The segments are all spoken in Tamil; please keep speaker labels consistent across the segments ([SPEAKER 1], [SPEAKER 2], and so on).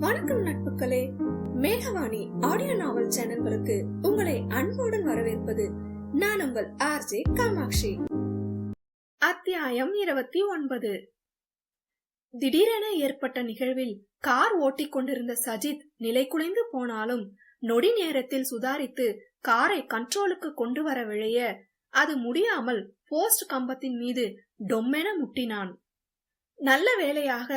[SPEAKER 1] வணக்கம் நட்புகளே, மேகவாணி ஆடியோ நாவல் சேனல்களுக்கு உங்களை அன்புடன் வரவேற்பது நான் உங்கள் ஆர்ஜே காமாட்சி. அத்தியாயம் 29. திடீரென ஏற்பட்ட நிகழ்வில் கார் ஓட்டிக் கொண்டிருந்த சஜித் நிலை குலைந்து போனாலும் நொடி நேரத்தில் சுதாரித்து காரை கண்ட்ரோலுக்கு கொண்டு வர விழைய அது முடியாமல் போஸ்ட் கம்பத்தின் மீது டொம்மென முட்டினான். நல்ல வேளையாக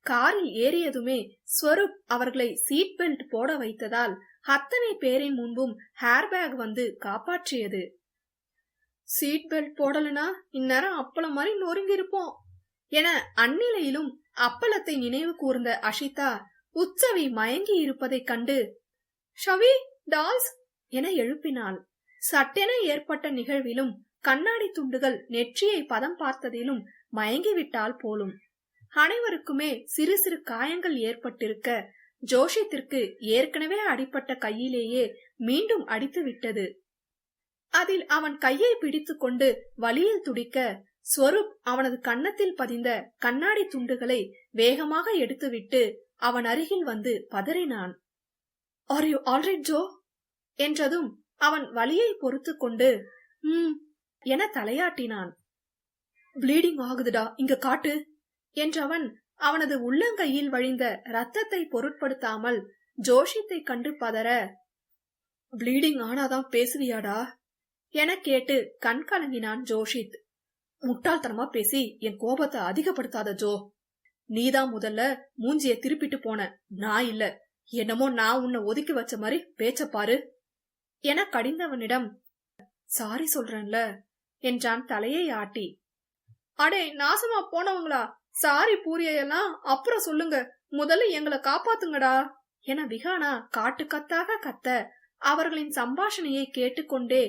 [SPEAKER 1] காரில் ஏறியதுமே ஸ்வரூப் அவர்களை சீட் பெல்ட் போட வைத்ததால் அத்தனை பேரின் முன்பும் ஹேர்பேக் வந்து காப்பாற்றியது. சீட் பெல்ட் போடலனா இந்நேரம் அப்பளம் மாதிரி நொறுங்கி இருப்போம் என அந்நிலையிலும் அப்பளத்தை நினைவு கூர்ந்த அஷிதா உற்சவி மயங்கி இருப்பதை கண்டு ஷவி டால்ஸ் என எழுப்பினாள். சட்டென ஏற்பட்ட நிகழ்விலும் கண்ணாடி துண்டுகள் நெற்றியை பதம் பார்த்ததிலும் மயங்கிவிட்டால் போலும். அனைவருக்குமே சிறு சிறு காயங்கள் ஏற்பட்டிருக்க ஜோஷித்திற்கு ஏற்கனவே அடிப்பட்ட கையிலேயே மீண்டும் அடித்து விட்டது. அதில் அவன் கையை பிடித்து கொண்டு வலியில் துடிக்க ஸ்வரூப் அவனது கன்னத்தில் பதிந்த கண்ணாடி துண்டுகளை வேகமாக எடுத்துவிட்டு அவன் அருகில் வந்து பதறினான். ஆர் யூ ஆல்ரைட் ஜோ என்றதும் அவன் வலியை பொறுத்து கொண்டு என தலையாட்டினான். ப்ளீடிங் ஆகுதுடா, இங்க காட்டு என்றவன் அவனது உள்ளங்கையில் வழிந்த ரத்தத்தை பொருட்படுத்தாமல் ஜோஷித்தை கண்டு பதற, ப்ளீடிங் ஆனாதான் பேசுவியாடா என கேட்டு கண் கலங்கினான் ஜோஷித். முட்டாள்தனமா பேசி என் கோபத்தை அதிகப்படுத்தாத ஜோ. நீதான் முதல்ல மூஞ்சிய திருப்பிட்டு போன, நான் இல்ல. என்னமோ நான் உன்னை ஒதுக்கி வச்ச மாதிரி பேச்ச பாரு என கடிந்தவனிடம் சாரி சொல்றேன்ல என்றான் தலையை ஆட்டி. அடே நாசமா போனவங்களா, சாரி பூரியெல்லாம் அப்புறம் சொல்லுங்க, முதல்ல எங்களை காப்பாத்துங்கடா என விகானா காட்டுக்கத்தாக கத்த அவர்களின் சம்பாஷணையை கேட்டுக்கொண்டே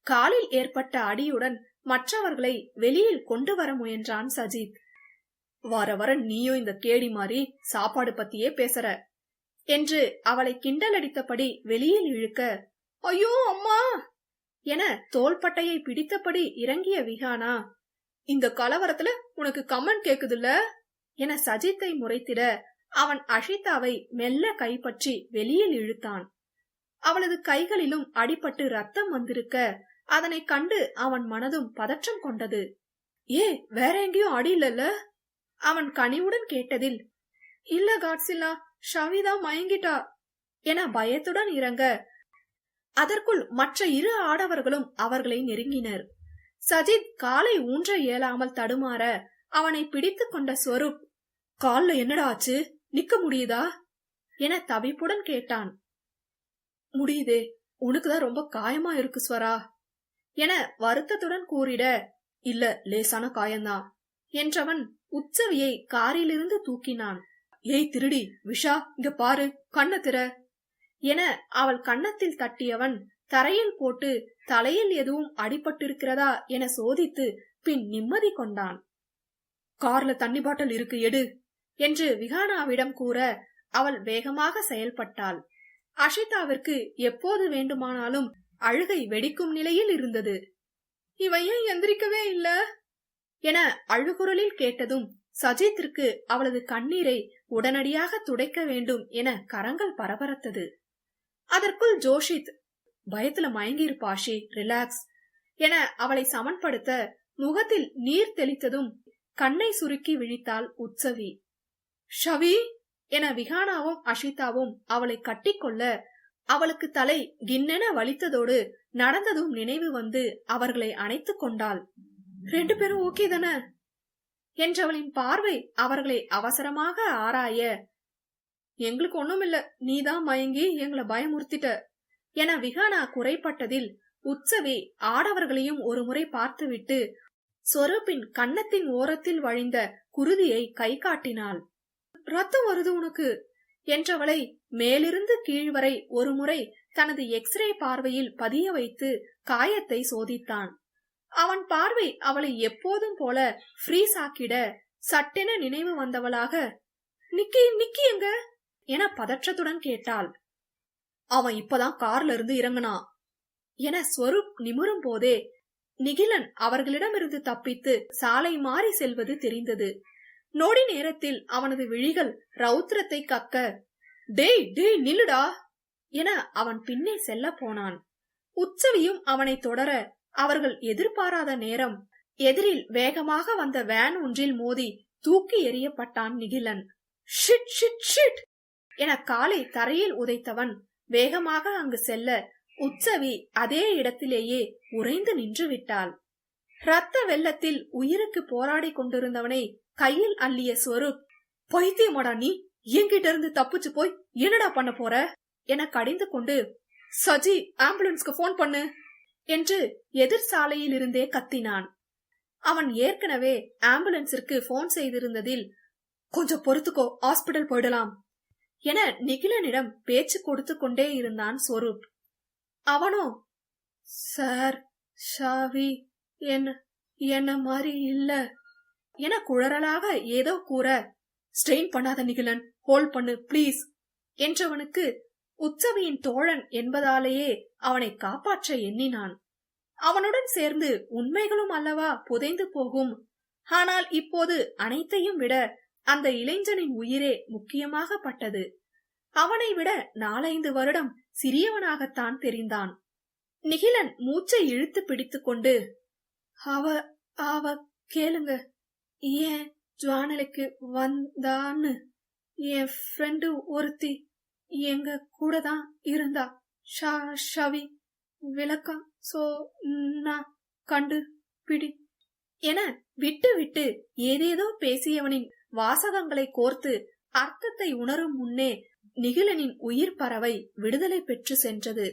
[SPEAKER 1] காலில் ஏற்பட்ட அடியுடன் மற்றவர்களை வெளியில் கொண்டு வர முயன்றான் சஜித். வர வர நீயும் இந்த கேடி மாதிரி சாப்பாடு பத்தியே பேசுற என்று அவளை கிண்டலடித்தபடி வெளியில் இழுக்க, ஐயோ அம்மா என தோள்பட்டையை பிடித்தபடி இறங்கிய விகானா, இந்த கலவரத்துல உனக்கு கமெண்ட் கேக்குதுல்ல என சஜித்தை முறைத்திட அவன் அஷிதாவை மெல்ல கைப்பற்றி வெளியில் இழுத்தான். அவளது கைகளிலும் அடிபட்டு ரத்தம் வந்திருக்க அதனை கண்டு அவன் மனதும் பதற்றம் கொண்டது. ஏ, வேற எங்கேயும் அடி இல்லல்ல அவன் கனிவுடன் கேட்டதில், இல்ல காட்சில்லா, ஷவிதா மயங்கிட்டா என பயத்துடன் இறங்க அதற்குள் மற்ற இரு ஆடவர்களும் அவர்களை நெருங்கினர். சஜித் காலை ஊன்ற இயலாமல் தடுமாற அவனை பிடித்து கொண்ட ஸ்வரூப், கால்ல என்னடா ஆச்சு, நிக்க முடியுதா என தவிப்புடன் கேட்டான். முடியுதே, உனக்குதான் ரொம்ப காயமா இருக்கு ஸ்வரா என வருத்தத்துடன் கூறிட, இல்ல லேசான காயம்தான் என்றவன் உற்சவியை காரிலிருந்து தூக்கினான். ஏய் திருடி விஷா, இங்க பாரு, கண்ண திற என அவள் கன்னத்தில் தட்டியவன் தரையில் போட்டு தலையில் எதுவும் அடிபட்டிருக்கிறதா என சோதித்து பின் நிம்மதி கொண்டான். கார்ல தண்ணி பாட்டில் இருக்கு, எடு என்று விகானாவிடம் கூற அவள் வேகமாக செயல்பட்டாள். அஷிதாவிற்கு எப்போது வேண்டுமானாலும் அழுகை வெடிக்கும் நிலையில் இருந்தது. இவன் ஏன் எந்திரிக்கவே இல்ல என அழுகுரலில் கேட்டதும் சஜித்திற்கு அவளது கண்ணீரை உடனடியாக துடைக்க வேண்டும் என கரங்கள் பரபரத்தது. அதற்குள் ஜோஷித், பயத்துல மயங்கி இருப்பாஷி, ரிலாக்ஸ் என அவளை சமன்படுத்த முகத்தில் நீர் தெளித்ததும் கண்ணை சுருக்கி விழித்தாள் உற்சவி. ஷவி என விகானாவும் அஷிதாவும் அவளை கட்டிக்கொள்ள அவளுக்கு தலை கிண்ணென வலித்ததோடு நடந்ததும் நினைவு வந்து அவர்களை அணைத்து கொண்டாள். 2 பேரும் ஓகே தானே என்றவளின் பார்வை அவர்களை அவசரமாக ஆராய, எங்களுக்கு ஒண்ணுமில்ல, நீதான் மயங்கி எங்களை பயமுறுத்திட்ட என விகானா குறைப்பட்டதில் உற்சவி ஆடவர்களையும் ஒரு முறை பார்த்துவிட்டு ஸ்வரூப்பின் கன்னத்தின் ஓரத்தில் வழிந்த குருதியை கை காட்டினாள். ரத்தம் வருது உனக்கு என்றவளை மேலிருந்து கீழ் வரை ஒரு முறை தனது எக்ஸ்ரே பார்வையில் பதிய வைத்து காயத்தை சோதித்தான். அவன் பார்வை அவளை எப்போதும் போல ஃப்ரீஸ் ஆக்கிட சட்டென நினைவு வந்தவளாக, நிக்கி நிக்கி எங்க என பதற்றத்துடன் கேட்டாள். அவன் இப்பதான் கார்ல இருந்து இறங்கினா என ஸ்வரூப் நிமிரும் போதே நிகிலன் அவர்களிடமிருந்து தப்பித்து சாலை மாறி செல்வது தெரிந்தது. நொடி நேரத்தில் அவனது விழிகள் ரௌத்ரத்தை கக்க, டேய் டேய் நில்லுடா என அவன் பின்னே செல்ல போனான். உற்சவியும் அவனை தொடர அவர்கள் எதிர்பாராத நேரம் எதிரில் வேகமாக வந்த வேன் ஒன்றில் மோதி தூக்கி எறியப்பட்டான் நிகிலன். ஷிட் ஷிட் ஷிட் என காலை தரையில் உதைத்தவன் வேகமாக அங்கு செல்ல உற்சவி அதே இடத்திலேயே உறைந்து நின்று விட்டாள். இரத்த வெள்ளத்தில் உயிருக்கு போராடி கொண்டிருந்தவனை கையில் அள்ளிய ஸ்வரூப், பைத்தியமாடா நீ, என்கிட்ட இருந்து தப்பிச்சு போய் என்னடா பண்ண போற என கடிந்து கொண்டு, சஜி ஆம்புலன்ஸ்க்கு போன் பண்ணு என்று எதிர் சாலையில் இருந்தே கத்தினான். அவன் ஏற்கனவே ஆம்புலன்ஸிற்கு போன் செய்திருந்ததில், கொஞ்சம் பொறுத்துக்கோ, ஹாஸ்பிடல் போயிடலாம் என நிகிலனிடம் பேச்சு கொடுத்து கொண்டே இருந்தான் ஸ்வரூப். அவனோ, சார் ஷாவி என்ன மாதிரி இல்ல என குழறலாக ஏதோ கூற, ஸ்ட்ரெயின் பண்ணாத நிகிலன், ஹோல்ட் பண்ணு பிளீஸ் என்றவனுக்கு உற்சவியின் தோழன் என்பதாலேயே அவனை காப்பாற்ற எண்ணினான். அவனுடன் சேர்ந்து உண்மைகளும் அல்லவா புதைந்து போகும். ஆனால் இப்போது அனைத்தையும் விட அந்த இளைஞனின் உயிரே முக்கியமாக பட்டது. அவனை விட 4-5 வருடம் சிறியவனாகத்தான் தெரிந்தான். நிகிலன் மூச்சை இழுத்து பிடித்து கொண்டு, அவ கேளுங்க, ஏன் ஜுவானலுக்கு வந்தான்னு என் ஃப்ரெண்டு ஒருத்தி எங்க கூட தான் இருந்தா. ஷவி விளக்கம் கண்டு பிடி என விட்டு விட்டு ஏதேதோ பேசியவனின் வாசகங்களை கோர்த்து அர்த்தத்தை உணரும் முன்னே நிகிலனின் உயிர் பறவை விடுதலை பெற்று சென்றது.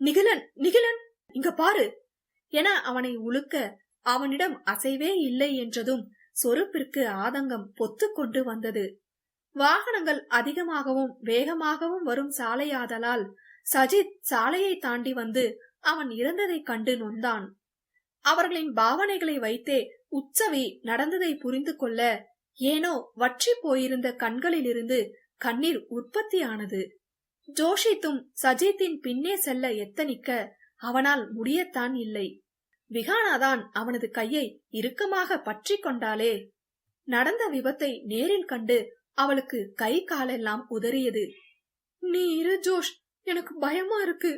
[SPEAKER 1] நிகிலன் நிகிலன் இங்க பாரு என அவனை உலுக்க அவனிடம் அசைவே இல்லை என்றதும் சொருப்பிற்கு ஆதங்கம் பொத்து கொண்டு வந்தது. வாகனங்கள் அதிகமாகவும் வேகமாகவும் வரும் சாலையாதலால் சஜித் சாலையை தாண்டி வந்து அவன் இறந்ததை கண்டு நொந்தான். அவர்களின் பாவனைகளை வைத்தே உற்சவி நடந்ததை புரிந்து கொள்ள ஏனோ வற்றி போயிருந்த கண்களிலிருந்து கண்ணீர் உற்பத்தியானது. ஜோஷித்தும் சஜித்தின் பின்னே செல்ல எத்தனிக்க அவனால் முடியத்தான் இல்லை. விகானாதான் அவனது கையை இறுக்கமாக பற்றி கொண்டாலே. நடந்த விபத்தை நேரில் கண்டு அவளுக்கு கை காலெல்லாம் உதறியது. நீ இரு ஜோஷ், எனக்கு பயமா இருக்கு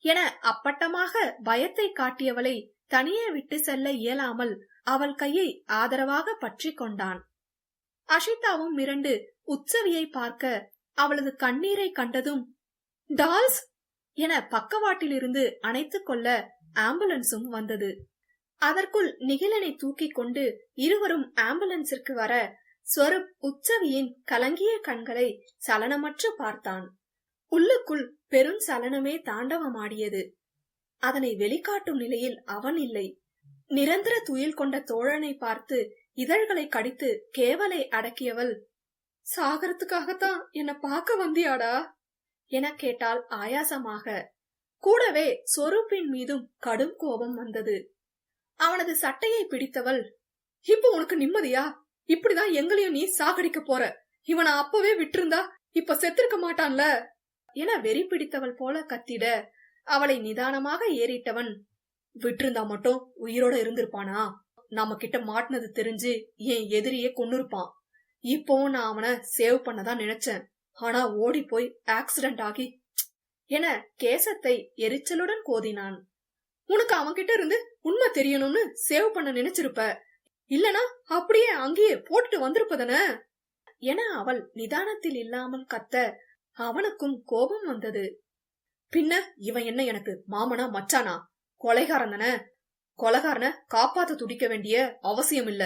[SPEAKER 1] என அப்பட்டமாக பயத்தை காட்டியவளை தனியே விட்டு செல்ல இயலாமல் அவள் கையை ஆதரவாக பற்றி கொண்டான். அஷிதாவும் மிரண்டு உற்சவியை பார்க்க அவளது கண்ணீரை கண்டதும் டால்ஸ் என பக்கவாட்டிலிருந்து அணைத்துக் கொள்ள ஆம்புலன்ஸும் வந்தது. அதற்குள் நிகிலனை தூக்கி கொண்டு இருவரும் ஆம்புலன்ஸிற்கு வர ஸ்வரூப் உற்சவியின் கலங்கிய கண்களை சலனமற்று பார்த்தான். உள்ளுக்குள் பெரும் சலனமே தாண்டவமாடியது. அதனை வெளிக்காட்டும் நிலையில் அவன் இல்லை. நிரந்தர துயில் கொண்ட தோழனை பார்த்து இதழ்களை கடித்து கேவலை அடக்கியவள், சாகரத்துக்காகத்தான் என்ன பார்க்க வந்தியாடா என கேட்டாள் ஆயாசமாக. கூடவே சொரூப்பின் மீதும் கடும் கோபம் வந்தது. அவனது சட்டையை பிடித்தவள், இப்ப உனக்கு நிம்மதியா? இப்படிதான் எங்களையும் நீ சாகடிக்க போற. இவனை அப்பவே விட்டிருந்தா இப்ப செத்திருக்க மாட்டான்ல என வெறி பிடித்தவள் போல கத்திட அவளை நிதானமாக ஏறிட்டவன், விட்டிருந்தா மட்டும் உயிரோட இருந்திருப்பானா? நாம கிட்ட மாட்டினது தெரிஞ்சு என் எதிரியே கொன்னுருப்பான். இப்பவும் நான் அவனை சேவ் பண்ணதான் நினைச்சேன். ஆனா ஓடி போய் ஆக்சிடென்ட் ஆகி என கேசத்தை எரிச்சலுடன் கோதினான். உனக்கு அவன்கிட்ட இருந்து உண்மை தெரியணும்னு சேவ் பண்ண நினைச்சிருப்ப, இல்லனா அப்படியே அங்கேயே போட்டுட்டு வந்திருப்பதன என அவள் நிதானத்தில் இல்லாமல் கத்த அவனுக்கும் கோபம் வந்தது. பின்ன இவன் என்ன எனக்கு மாமனா மச்சானா? கொலைகாரன் தானே, கொலைகாரனை காப்பாத்த துடிக்க வேண்டிய அவசியம் இல்ல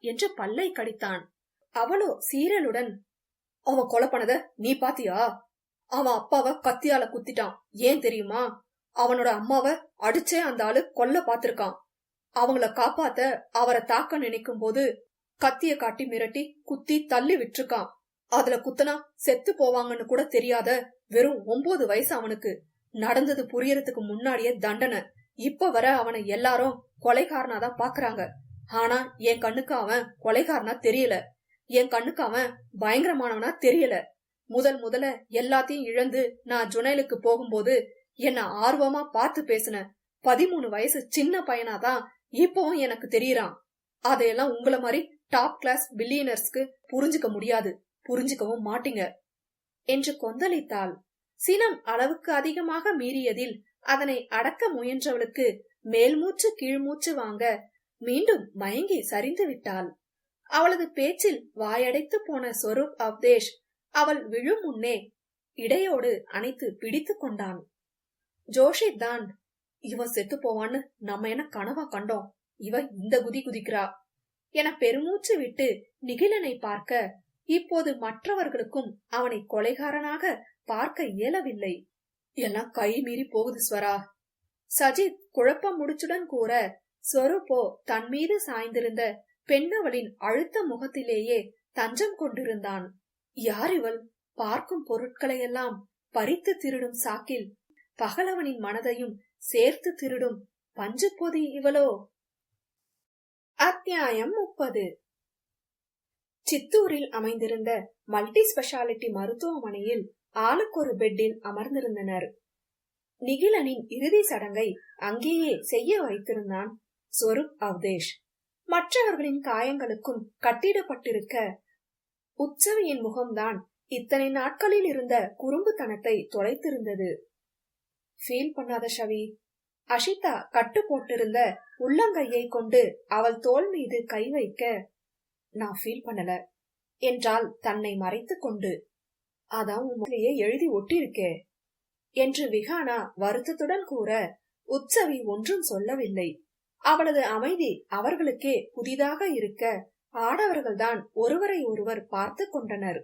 [SPEAKER 1] என்று பல்லை கடித்தான். அவளோ சீரலுடன், அவன் கொலை பண்ணத நீ பாத்தியா? அவன் அப்பாவை கத்தியால குத்திட்டான். ஏன் தெரியுமா? அவனோட அம்மாவை அடிச்சே அந்த ஆளு கொல்ல பாத்திருக்கான். அவங்கள காப்பாத்த அவரை தாக்க நினைக்கும் போது கத்திய காட்டி மிரட்டி குத்தி தள்ளி விட்டுருக்கான். அதுல குத்தனா செத்து போவாங்கன்னு கூட தெரியாத வெறும் 9 வயசு அவனுக்கு. நடந்தது புரியறதுக்கு முன்னாடியே தண்டனை. இப்ப வர அவனை எல்லாரும் கொலைகாரனாதான் பாக்குறாங்க. ஆனா என் கண்ணுக்கு அவன் கொலைகாரனா தெரியல. என் கண்ணுக்கு அவன் பயங்கரமானவனா தெரியல. முதல்ல எல்லாத்தையும் இழந்து நான் ஜுனைலுக்கு போகும்போது என்ன ஆர்வமா பார்த்து பேசின 13 வயசு சின்ன பையனாதான் இப்பவும் எனக்கு தெரியறான். அதையெல்லாம் உங்கள மாதிரி டாப் கிளாஸ் பில்லியனர்ஸ்க்கு புரிஞ்சுக்க முடியாது, புரிஞ்சுக்கவும் மாட்டீங்க என்று கொந்தளித்தாள். சினம் அளவுக்கு அதிகமாக மீறியதில் அதனை அடக்க முயன்றவளுக்கு மேல்மூச்சு கீழ்மூச்சு வாங்க மீண்டும் மயங்கி சரிந்து விட்டாள். அவளது பேச்சில் வாயடைத்து போன ஸ்வரூப் அவ்தேஷ் அவள் விழும் முன்னே இடையோடு அணைத்து பிடித்து கொண்டான். ஜோஷித் தான், இவன் செத்து போவான்னு நம்ம என்ன கனவா கண்டோம், இவ இந்த குதி குதிக்கிறா என பெருமூச்சு விட்டு நிகிலனை பார்க்க இப்போது மற்றவர்களுக்கும் அவனை கொலைகாரனாக பார்க்க இயலவில்லை. எல்லாம் கை மீறி போகுது ஸ்வரா. சஜித் குழப்பம் முடிச்சுடன் கூற, ஸ்வரூப்போ தன் மீது சாய்ந்திருந்த பெண்ணவளின் அழுத்த முகத்திலேயே தஞ்சம் கொண்டிருந்தான். யார் இவள்? பார்க்கும் பொருட்களையெல்லாம் பறித்து திருடும் சாக்கில் பகலவனின் மனதையும் சேர்த்து திருடும் பஞ்சு பொதி இவளோ? அத்தியாயம் 30. சித்தூரில் அமைந்திருந்த மல்டி ஸ்பெஷாலிட்டி மருத்துவமனையில் ஆளுக்கு ஒரு பெட்டில் அமர்ந்திருந்தனர். நிகிலனின் இறுதி சடங்கை அங்கேயே செய்ய வைத்திருந்தான் ஸ்வரூப் அவ்தேஷ். மற்றவர்களின் காயங்களுக்கும் கட்டிடப்பட்டிருக்க உற்சவியின் முகம்தான் இத்தனை நாட்களில் இருந்த குறும்புத்தனத்தை தொலைத்திருந்தது. ஃபீல் பண்ணாத ஷவி. அஷிதா கட்டு போட்டிருந்த உள்ளங்கையை கொண்டு அவள் தோள் மீது கை வைக்க, நான் ஃபீல் பண்ணல என்றால் தன்னை மறைத்து கொண்டு. அதான் உண்மையே எழுதி ஒட்டியிருக்கே என்று விகானா வருத்தத்துடன் கூற, உற்சவி ஒன்றும் சொல்லவில்லை. அவளது அமைதி அவர்களுக்கே புதிதாக இருக்க ஆடவர்கள்தான் ஒருவரை ஒருவர் பார்த்து கொண்டனர்.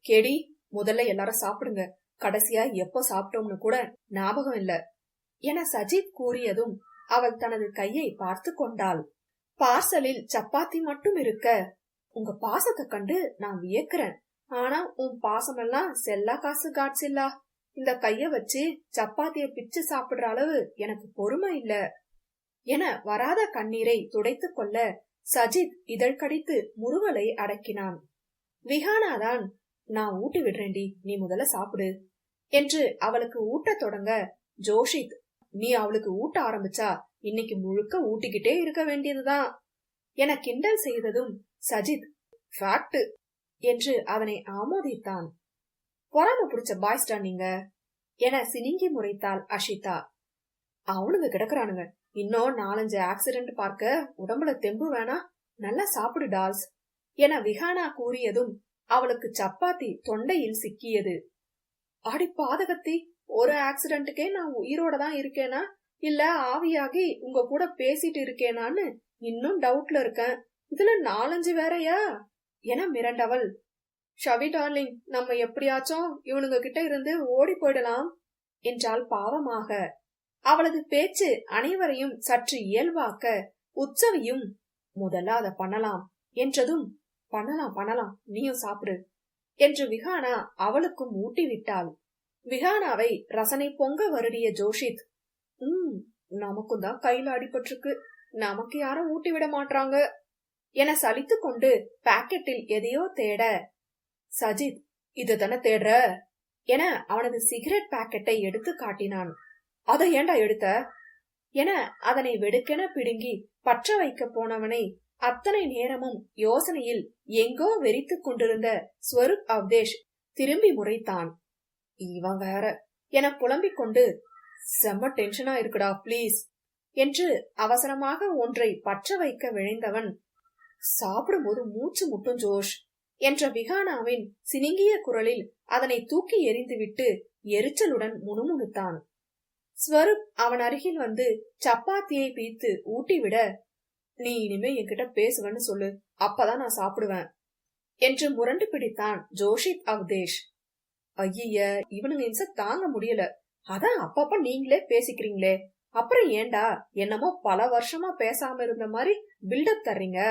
[SPEAKER 1] கேடி, முதல்ல எல்லாரும் சாப்பிடுங்க, கடைசியா எப்போ சாப்பிட்டோம்னு கூட ஞாபகம் இல்ல என சஜித் கூறியதும் அவள் தனது கையை பார்த்து கொண்டாள். பார்சலில் சப்பாத்தி மட்டும் இருக்க, உங்க பாசத்தை கண்டு நான் வியக்கிறேன். ஆனா உன் பாசமெல்லாம் செல்லா காசு காட்சில்லா. இந்த கைய வச்சு சப்பாத்திய பிச்சு சாப்பிடுற அளவு எனக்கு பொறுமை இல்ல என வராத கண்ணீரை துடைத்து கொள்ள சஜித் இதழ் கடித்து முறுவலை அடக்கினான். விகானாதான், நான் ஊட்டி விடுறேன்டி, நீ முதல்ல சாப்பிடு என்று அவளுக்கு ஊட்ட தொடங்க, ஜோஷித், நீ அவளுக்கு ஊட்ட ஆரம்பிச்சா இன்னைக்கு முழுக்க ஊட்டிக்கிட்டே இருக்க வேண்டியதுதான் என கிண்டல் செய்ததும் சஜித் ஃபேக்ட் என்று அவனை ஆமோதித்தான். பொறாம புடிச்ச பாய்ஸ்டா நீங்க என சினிங்கி முறைத்தாள் அஷிதா. அவனுங்க கிடக்குறானுங்க, இன்னும் 4-5 ஆக்சிடென்ட் பார்க்க உடம்புல தெம்பு வேணா, நல்லா சாப்பிடு டால்ஸ் என விகானா கூறியதும் அவளுக்கு சப்பாத்தி தொண்டையில் சிக்கியது. அடி பாதகத்தி, ஒரு ஆக்சிடென்ட்டுக்கே நான் உயிரோட தான் இருக்கேனா இல்ல ஆவியாகி உங்க கூட பேசிட்டு இருக்கேனான்னு இன்னும் டவுட்ல இருக்கேன். இதுல 4-5 வேறையா என மிரண்டவள், ஷவி டார்லிங், நம்ம எப்படியாச்சும் இவனுங்க கிட்ட இருந்து ஓடி போயிடலாம் என்றாள் பாவமாக. அவளது பேச்சு அனைவரையும் சற்று இயல்பாக்க உற்சவியும் முதல்ல அத பண்ணலாம் என்றதும், பண்ணலாம் நீயும் சாப்பிடு என்று விகானா அவளுக்கும் ஊட்டி விட்டாள். விகானாவை ரசனை பொங்க வருடிய ஜோஷித், நமக்கும் தான் கையில அடிபட்டிருக்கு, நமக்கு யாரும் ஊட்டி விட மாட்டாங்க என சலித்து கொண்டு பாக்கெட்டில் எதையோ தேட, சஜித், இதுதானே தேடுற என அவனது சிகரெட் பாக்கெட்டை எடுத்து காட்டினான். அதை ஏண்டா எடுத்த என அதனை வெடுக்கென பிடுங்கி பற்ற வைக்க போனவனை அத்தனை நேரமும் யோசனையில் எங்கோ வெறித்து கொண்டிருந்த ஸ்வரூப் அவ்தேஷ் திரும்பி முறைத்தான். இவன் வேற என புலம்பிக் கொண்டு, செம்ம டென்ஷனா இருக்குடா பிளீஸ் என்று அவசரமாக ஒன்றை பற்ற வைக்க விழைந்தவன், சாப்பிடும்போது மூச்சு முட்டும் ஜோஷ் என்ற விகானாவின் சினிங்கிய குரலில் அதனை தூக்கி எறிந்துவிட்டு எரிச்சலுடன் முணுமுணுத்தான். ஸ்வரூப் அவன் அருகில் வந்து சப்பாத்தியை பீத்து ஊட்டிவிட, நீ இனிமே என்கிட்ட பேசுவன்னு சொல்லு, அப்பதான் நான் சாப்பிடுவேன் என்று முரண்டு பிடித்தான் ஜோஷித் அவ்தேஷ். ஐய, இவனுங்க இம்ச தாங்க முடியல, அதான் அப்பப்ப நீங்களே பேசிக்கிறீங்களே, அப்புறம் ஏண்டா என்னமோ பல வருஷமா பேசாம இருந்த மாதிரி பில்டப் தர்றீங்க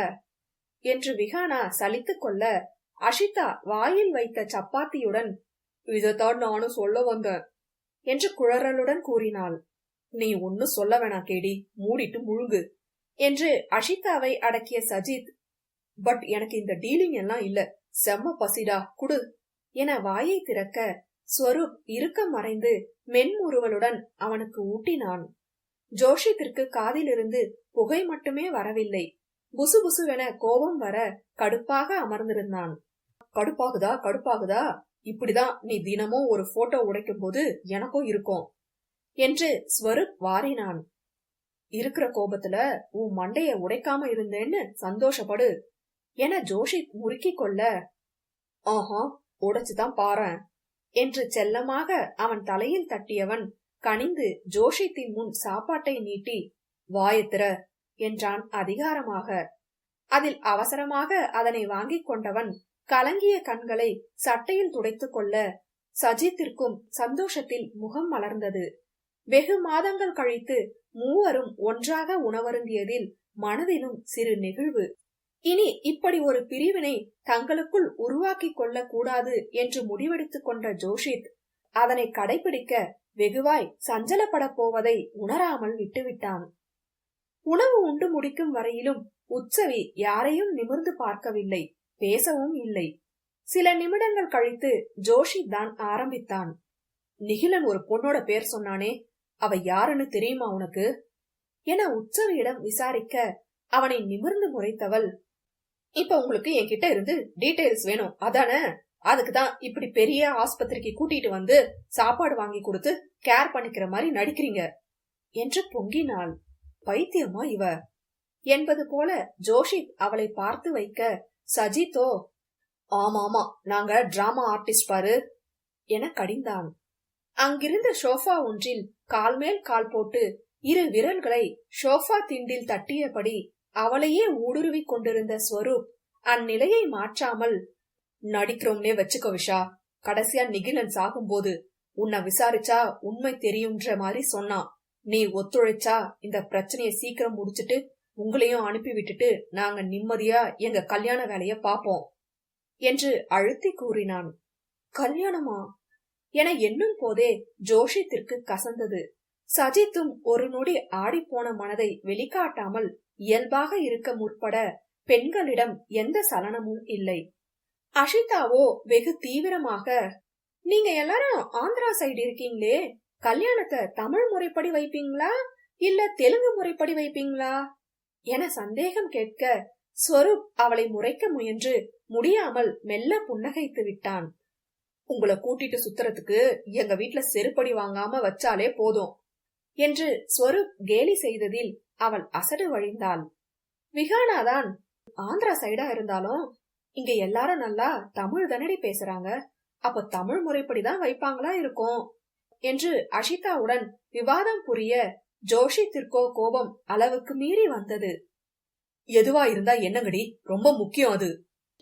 [SPEAKER 1] என்று விகானா சலித்து கொள்ள, அஷிதா வாயில் வைத்த சப்பாத்தியுடன், இதத்தான் நானும் சொல்ல வந்தேன் என்று குழறலுடன் கூறினாள். நீ ஒன்னும் சொல்ல வேணா கேடி, மூடிட்டு முழுங்கு என்று அஷிதாவை அடக்கிய சஜித், பட் எனக்கு இந்த டீலிங் எல்லாம் இல்ல, செம்ம பசிடா குடு என வாயை திறக்க ஸ்வரூப் இருக்க மறைந்து மென்முறுவலுடன் அவனுக்கு ஊட்டினான். ஜோஷித்திற்கு காதிலிருந்து புகை மட்டுமே வரவில்லை, புசுபுசுவென கோபம் வர கடுப்பாக அமர்ந்திருந்தான். கடுப்பாகுதா இப்படிதான் நீ தினமும் ஒரு போட்டோ உடைக்கும் போது எனக்கும் இருக்கும் என்று ஸ்வரூப் வாரினான். இருக்கிற கோபத்துல உன் மண்டைய உடைக்காம இருந்தேன்னு சந்தோஷப்படு என ஜோஷித் முறுக்கிக் கொள்ள, ஆஹா உடைச்சுதான் பாரேன் என்று செல்லமாக அவன் தலையில் தட்டியவன் கனிந்து ஜோஷித்தின் முன் சாப்பாட்டை நீட்டி வாயத்திர என்றான் அதிகாரமாக. அதில் அவசரமாக அதனை வாங்கிக் கொண்டவன் கலங்கிய கண்களை சட்டையில் துடைத்துக் கொள்ள சஜித்திற்கும் சந்தோஷத்தில் முகம் மலர்ந்தது. வெகு மாதங்கள் கழித்து மூவரும் ஒன்றாக உணவருந்தியதில் மனதிலும் சிறு நெகிழ்வு. இனி இப்படி ஒரு பிரிவினை தங்களுக்குள் உருவாக்கிக் கொள்ள கூடாது என்று முடிவெடுத்துக் கொண்ட ஜோஷித் அதனை கடைபிடிக்க வெகுவாய் சஞ்சலப்பட போவதை உணராமல் விட்டுவிட்டான். உணவு உண்டு முடிக்கும் வரையிலும் உற்சவி யாரையும் நிமிர்ந்து பார்க்கவில்லை, பேசவும் இல்லை. சில நிமிடங்கள் கழித்து ஜோஷித் தான் ஆரம்பித்தான். நிகிலன் ஒரு பொண்ணோட பேர் சொன்னானே, அவ யாருன்னு தெரியுமா உனக்கு என உற்சவியிடம் விசாரிக்க அவனை நிமிர்ந்து முறைத்தவள், இப்ப உங்களுக்கு என்கிட்ட இருந்து டீடைல்ஸ் வேணும் அதானே? அதுக்குதான் இப்படி பெரிய ஆஸ்பத்திரிக்கு கூட்டிட்டு வந்து சாப்பாடு வாங்கி கொடுத்து கேர் பண்ணிக்கிற மாதிரி நடிக்கிறீங்க என்று பொங்கினாள். பைத்தியமா இவ என்பது போல ஜோஷித் அவளை பார்த்து வைக்க, சஜித்தோ ஆமாமா நாங்க டிராமா ஆர்டிஸ்ட் பாரு என கடிந்தான். அங்கிருந்த சோஃபா ஒன்றில் கால் மேல் கால் போட்டு இரு விரல்களை சோஃபா திண்டில் தட்டியபடி அவளையே ஊடுருவிக் கொண்டிருந்த ஸ்வரூப் அந்நிலையை மாற்றாமல், நடிக்கிறோம்னே வச்சுக்கோ விஷா, கடைசியா நிகிலன் சாகும்போது உன்னை விசாரிச்சா உண்மை தெரியும்ன்ற மாதிரி சொன்னான். நீ ஒத்துழைச்சா இந்த பிரச்சனைய சீக்கிரம் முடிச்சிட்டு உங்களையும் அனுப்பி விட்டுட்டு நாங்க நிம்மதியா எங்க கல்யாண வேலைய பாப்போம் என்று அழுத்தி கூறினான். கல்யாணமா என எண்ணும் போதே ஜோஷித்திற்கு கசந்தது. சஜித்தும் ஒரு நொடி ஆடிப்போன மனதை வெளிக்காட்டாமல் இயல்பாக இருக்க முற்பட பெண்களிடம் எந்த சலனமும் இல்லை. அஷிதாவோ வெகு தீவிரமாக, நீங்க எல்லாரும் ஆந்திரா சைடு இருக்கீங்களே, கல்யாணத்தை தமிழ் முறைப்படி வைப்பீங்களா இல்ல தெலுங்கு முறைப்படி வைப்பீங்களா என சந்தேகம் கேட்க ஸ்வரூப் அவளை முறைக்க முயன்று முடியாமல் மெல்ல புன்னகைத்து விட்டான். உங்களை கூட்டிட்டு சுத்துறதுக்கு எங்க வீட்டுல செருப்படி வாங்காம வச்சாலே போதும் என்று ஸ்வரூப் கேலி செய்ததில் அவள் அசடு வழிந்தாள். விகானாதான், ஆந்திரா சைடா இருந்தாலும் இங்க எல்லாரும் நல்லா தமிழ் தானடி பேசுறாங்க, அப்ப தமிழ் முறைப்படிதான் வைப்பாங்களா இருக்கும் என்று அஷிதாவுடன் விவாதம் புரிய ஜோஷித்திற்கோ கோபம் அளவுக்கு மீறி வந்தது. எதுவா இருந்தா என்னங்கடி, ரொம்ப முக்கியம் அது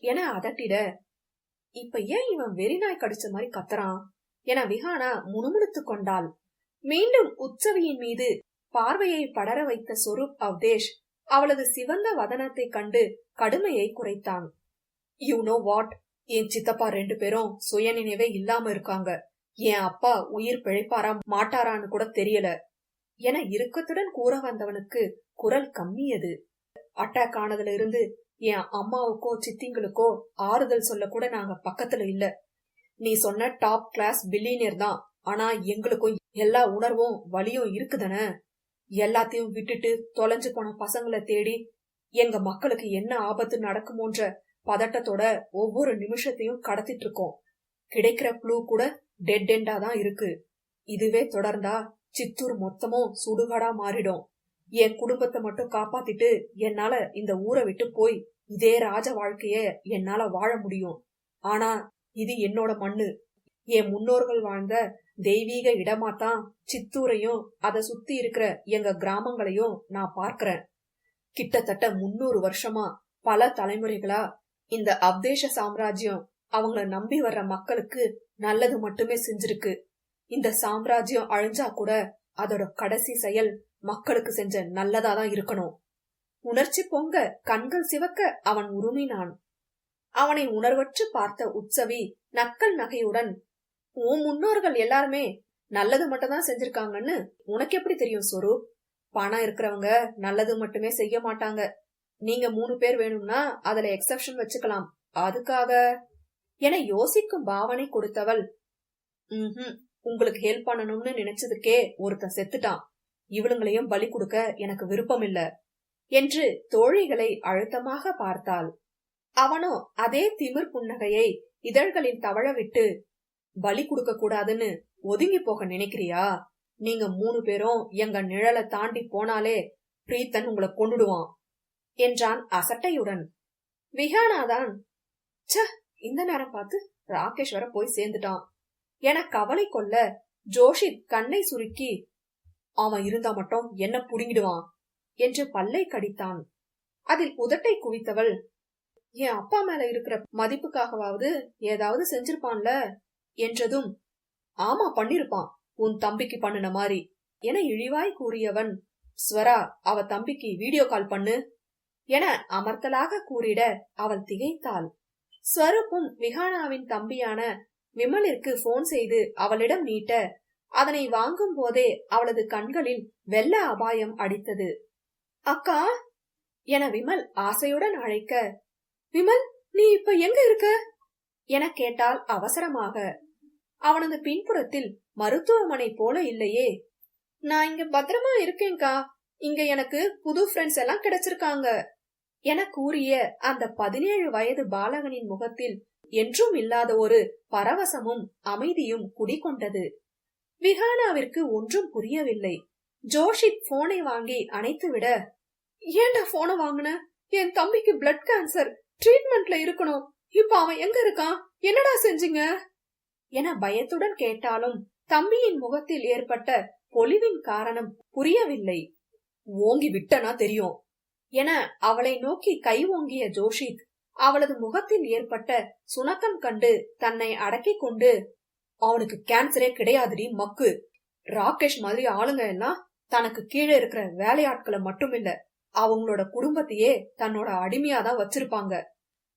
[SPEAKER 1] என அதட்டிட, இப்ப ஏன் இவன் வெறிநாய் கடிச்ச மாதிரி கத்துறான் என விகானா முணுமுணுத்து கொண்டாள். மீண்டும் உற்சவியின் மீது பார்வையை படர வைத்த சொரூப் அவதேஷ் அவளது சிவந்த வதனத்தை கண்டு கடுமையை குறைத்தான். யூ நோ வாட், என் சித்தப்பா 2 பேரும் சுயநினைவே இல்லாம இருக்காங்க, என் அப்பா உயிர் பிழைப்பாரா மாட்டாரான்னு கூட தெரியல என இறுக்கத்துடன் கூற வந்தவனுக்கு குரல் கம்மியது. அட்டாக் ஆனதுல இருந்து என் அம்மாவுக்கோ சித்திங்களுக்கோ ஆறுதல் சொல்ல கூட நாங்க பக்கத்துல இல்ல. நீ சொன்ன டாப் கிளாஸ் பில்லியனர் தான், ஆனா எங்களுக்கும் எல்லா உணர்வும் வலியும் இருக்குதான. எல்லாத்தையும் விட்டுட்டு தொலைஞ்சு போன பசங்களை தேடி எங்க மக்களுக்கு என்ன ஆபத்து நடக்குமோன்ற பதட்டத்தோட ஒவ்வொரு நிமிஷத்தையும் கடத்திட்டு இருக்கோம். கிடைக்கிற க்ளூ கூட டெட் எண்டா தான் இருக்கு. இதுவே தொடர்ந்தா சித்தூர் மொத்தமும் சுடுகாடா மாறிடும். என் குடும்பத்தை மட்டும் காப்பாத்திட்டு என்னால இந்த ஊரை விட்டு போய் இதே ராஜ வாழ்க்கைய என்னால வாழ முடியும். ஆனா இது என்னோட மண்ணு, என் முன்னோர்கள் வாழ்ந்த தெய்வீக இடமாத்தான் சித்தூரையும் அதை சுத்தி இருக்கிற எங்க கிராமங்களையும் நான் பார்க்கிறேன். கிட்டத்தட்ட 300 வருஷமா பல தலைமுறைகளா இந்த அவதேஷ சாம்ராஜ்யம் அவங்கள நம்பி வர்ற மக்களுக்கு நல்லது மட்டுமே செஞ்சிருக்கு. இந்த சாம்ராஜ்யம் அழிஞ்சா கூட அதோட கடைசி செயல் மக்களுக்கு செஞ்ச நல்லதாதான் இருக்கணும். உணர்ச்சி பொங்க கண்கள் சிவக்க அவன் உருமினான். அவனை உணர்வற்று பார்த்த உற்சவி நக்கல் நகையுடன், உன் முன்னோர்கள் எல்லாருமே நல்லது மட்டும் தான் செஞ்சிருக்காங்கன்னு உனக்கு எப்படி தெரியும் சொரூப்? பணம் இருக்கிறவங்க நல்லது மட்டுமே செய்ய மாட்டாங்க. நீங்க 3 பேர் வேணும்னா அதுல எக்ஸப்ஷன் வச்சுக்கலாம், அதுக்காக என யோசிக்கும் பாவனை கொடுத்தவள், உங்களுக்கு ஹெல்ப் பண்ணணும்னு நினைச்சதுக்கே ஒருத்தன் செத்துட்டான், இவளுங்களையும் பலி கொடுக்க எனக்கு விருப்பம் இல்ல என்று தோழிகளை அழுத்தமாக பார்த்தாள். அவனோ அதே திமிர் புன்னகையை இதழ்களில் தவழ விட்டு பலி கொடுக்க கூடாதுன்னு ஒதுங்கி போக நினைக்கிறியா? நீங்க 3 பேரும் எங்க நிழலை தாண்டி போனாலே பிரீத்தன் உங்களை கொண்டுடுவான் என்றான் அசட்டையுடன். விஹானாதான், இந்த நேரம் பார்த்து ராகேஷ் வர போய் சேர்ந்துட்டான் என கவலை கொள்ள ஜோஷித் கண்ணை சுருக்கி, அவன் இருந்தா மட்டும் என்ன புடுங்கிடுவான் என்று பல்லை கடித்தான். அதில் உதட்டை குவித்தவள், என் அப்பா மேல இருக்கிற மதிப்புக்காகவாவது ஏதாவது செஞ்சிருப்பான்ல என்றதும், ஆமா பண்ணிருப்பான், உன் தம்பிக்கு பண்ணுன மாதிரி என இழிவாய் கூறியவன், ஸ்வரா அவ தம்பிக்கு வீடியோ கால் பண்ணு என அமர்த்தலாக கூறிட அவள் திகைத்தாள். ஸ்வரூப்பும் விஹானாவின் தம்பியான விமலிற்கு போன் செய்து அவளிடம் நீட்ட, அதனை வாங்கும் போதே அவளது கண்களில் வெள்ள அபாயம் அடித்தது. அக்கா என விமல் ஆசையுடன் அழைக்க, விமல் நீ இப்ப எங்க இருக்க என கேட்டால் அவசரமாக. அவனது பின்புறத்தில் மருத்துவமனை போல இல்லையே. நான் இங்க பத்திரமா இருக்கேன்கா, இங்க எனக்கு புது ஃப்ரெண்ட்ஸ் எல்லாம் கிடைச்சிருக்காங்க என கூறிய அந்த 17 வயது பாலகனின் முகத்தில் என்றும் இல்லாத ஒரு பரவசமும் அமைதியும் குடிகொண்டது. விஹானாவிற்கு ஒன்றும் புரியவில்லை. ஜோஷித் போனை வாங்கி அணைத்துவிட, ஏன்டா போனை வாங்கின? என் தம்பிக்கு பிளட் கேன்சர், ட்ரீட்மெண்ட்ல இருக்கணும், இப்ப அவன் எங்க இருக்கான், என்னடா செஞ்சீங்க என பயத்துடன் கேட்டாலும் தம்பியின் முகத்தில் ஏற்பட்ட பொலிவின் காரணம் புரியவில்லை. ஓங்கி விட்டனா தெரியும் என அவளை நோக்கி கை ஓங்கிய ஜோஷித் அவளது முகத்தில் ஏற்பட்ட சுணக்கம் கண்டு தன்னை அடக்கிக் கொண்டு, அவனுக்கு கேன்சரே கிடையாதுடி மக்கு. ராகேஷ் மாதிரி ஆளுங்க எல்லாம் தனக்கு கீழே இருக்கிற வேலையாட்களை மட்டுமில்ல, அவங்களோட குடும்பத்தையே தன்னோட அடிமையாதான் வச்சிருப்பாங்க.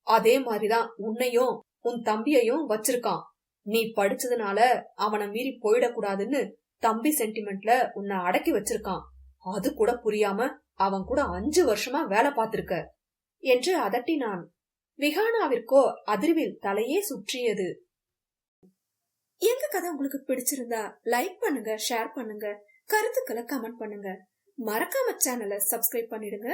[SPEAKER 1] அதே மாதிரிதான் உன்னையும் உன் தம்பியையும் வச்சிருக்கான். நீ படிச்சதுனால அவனை மீறி போயிடக்கூடாதுன்னு தம்பி சென்டிமெண்ட்ல உன்னை அடக்கி வச்சிருக்கான். அது கூட புரியாம அவன் கூட 5 வருஷமா வேலை பார்த்திருக்க என்று அதட்டினான். விஹானாவிற்கோ அதிர்வில் தலையே சுற்றியது. எங்க கதை உங்களுக்கு பிடிச்சிருந்தா லைக் பண்ணுங்க, ஷேர் பண்ணுங்க, கருத்துக்களை கமெண்ட் பண்ணுங்க, மறக்காம சேனலை சப்ஸ்கிரைப் பண்ணிடுங்க.